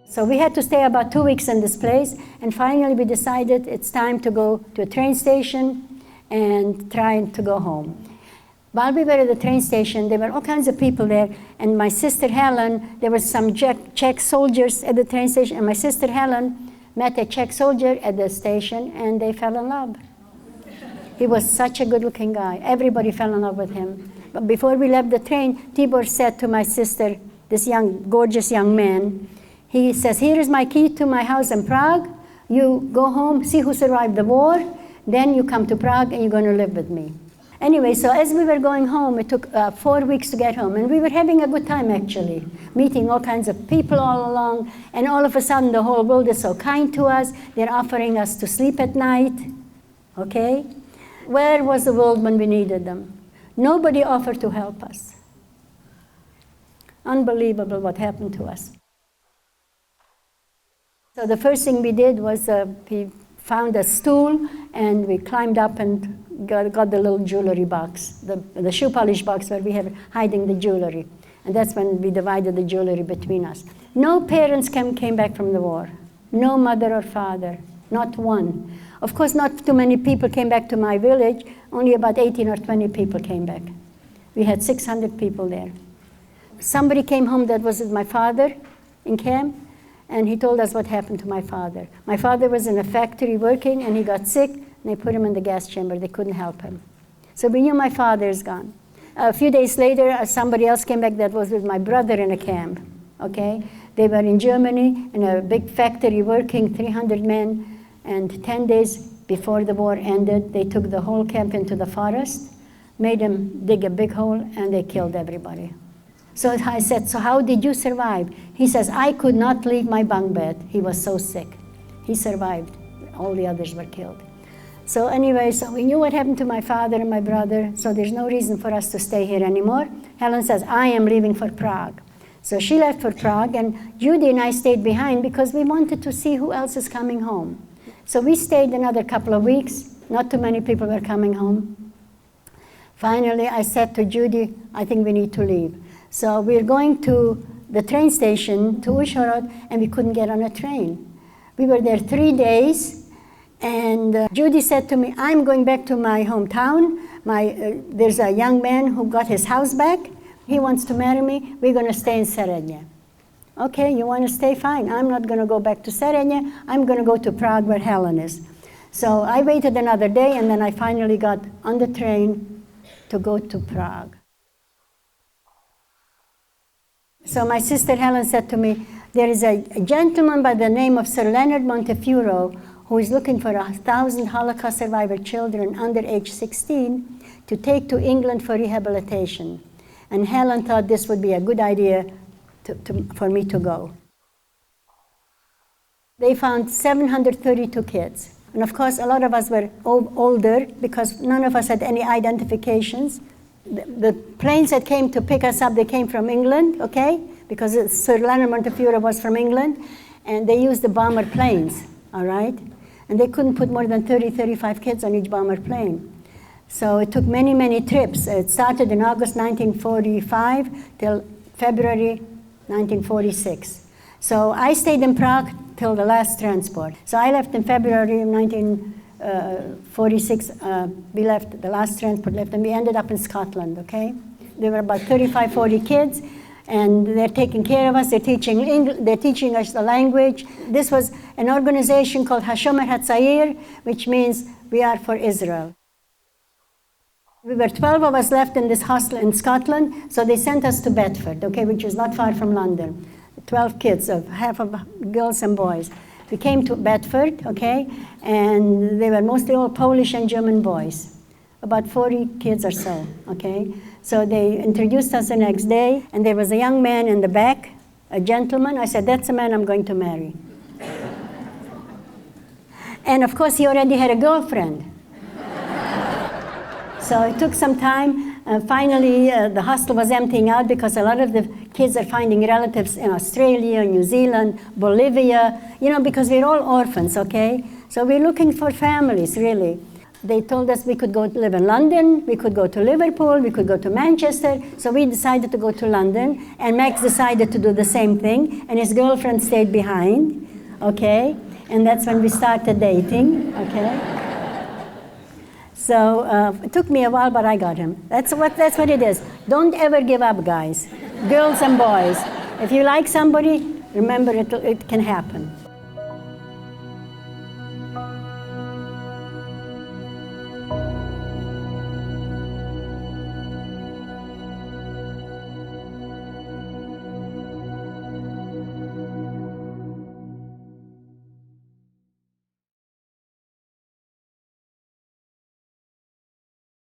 So we had to stay about 2 weeks in this place, and finally we decided it's time to go to a train station and try to go home. While we were at the train station, there were all kinds of people there, and my sister Helen, there were some Czech soldiers at the train station, and my sister Helen met a Czech soldier at the station, and they fell in love. He was such a good-looking guy. Everybody fell in love with him. But before we left the train, Tibor said to my sister, this gorgeous young man, he says, here is my key to my house in Prague. You go home, see who survived the war, then you come to Prague and you're going to live with me. Anyway, so as we were going home, it took 4 weeks to get home, and we were having a good time actually, meeting all kinds of people all along, and all of a sudden the whole world is so kind to us. They're offering us to sleep at night, okay? Where was the world when we needed them? Nobody offered to help us. Unbelievable what happened to us. So the first thing we did was we found a stool, and we climbed up and got the little jewelry box, the shoe polish box where we have hiding the jewelry. And that's when we divided the jewelry between us. No parents came back from the war. No mother or father, not one. Of course, not too many people came back to my village. Only about 18 or 20 people came back. We had 600 people there. Somebody came home that was with my father in camp, and he told us what happened to my father. My father was in a factory working, and he got sick, and they put him in the gas chamber. They couldn't help him. So we knew my father is gone. A few days later, somebody else came back that was with my brother in a camp, okay? They were in Germany in a big factory working, 300 men, and 10 days before the war ended, they took the whole camp into the forest, made them dig a big hole, and they killed everybody. So I said, so how did you survive? He says, I could not leave my bunk bed. He was so sick. He survived. All the others were killed. So anyway, so we knew what happened to my father and my brother, so there's no reason for us to stay here anymore. Helen says, I am leaving for Prague. So she left for Prague, and Judy and I stayed behind because we wanted to see who else is coming home. So we stayed another couple of weeks. Not too many people were coming home. Finally, I said to Judy, I think we need to leave. So we're going to the train station, to Uzhhorod, and we couldn't get on a train. We were there 3 days, and Judy said to me, I'm going back to my hometown. There's a young man who got his house back. He wants to marry me. We're going to stay in Seredně. Okay, you want to stay? Fine. I'm not going to go back to Seredně. I'm going to go to Prague where Helen is. So I waited another day, and then I finally got on the train to go to Prague. So my sister Helen said to me, there is a gentleman by the name of Sir Leonard Montefiore who is looking for 1,000 Holocaust survivor children under age 16 to take to England for rehabilitation. And Helen thought this would be a good idea for me to go. They found 732 kids. And of course, a lot of us were older because none of us had any identifications. The planes that came to pick us up, they came from England, okay? Because Sir Leonard Montefiore was from England, and they used the bomber planes, all right? And they couldn't put more than 30, 35 kids on each bomber plane. So it took many, many trips. It started in August 1945 till February 1946. So I stayed in Prague till the last transport. So I left in February of 1946. We left, the last transport left, and we ended up in Scotland, okay? There were about 35, 40 kids, and they're taking care of us. They're teaching us the language. This was an organization called Hashomer Hatzair, which means we are for Israel. We were 12 of us left in this hostel in Scotland, so they sent us to Bedford, okay, which is not far from London. 12 kids, half of girls and boys. We came to Bedford, okay, and they were mostly all Polish and German boys, about 40 kids or so, okay. So they introduced us the next day, and there was a young man in the back, a gentleman. I said, that's the man I'm going to marry. And of course, he already had a girlfriend. So it took some time. Finally, the hostel was emptying out because a lot of the kids are finding relatives in Australia, New Zealand, Bolivia, because we're all orphans, okay? So we're looking for families, really. They told us we could go to live in London, we could go to Liverpool, we could go to Manchester. So we decided to go to London, and Max decided to do the same thing, and his girlfriend stayed behind, okay? And that's when we started dating, okay? So it took me a while, but I got him. That's what it is. Don't ever give up, guys, girls and boys. If you like somebody, remember it can happen.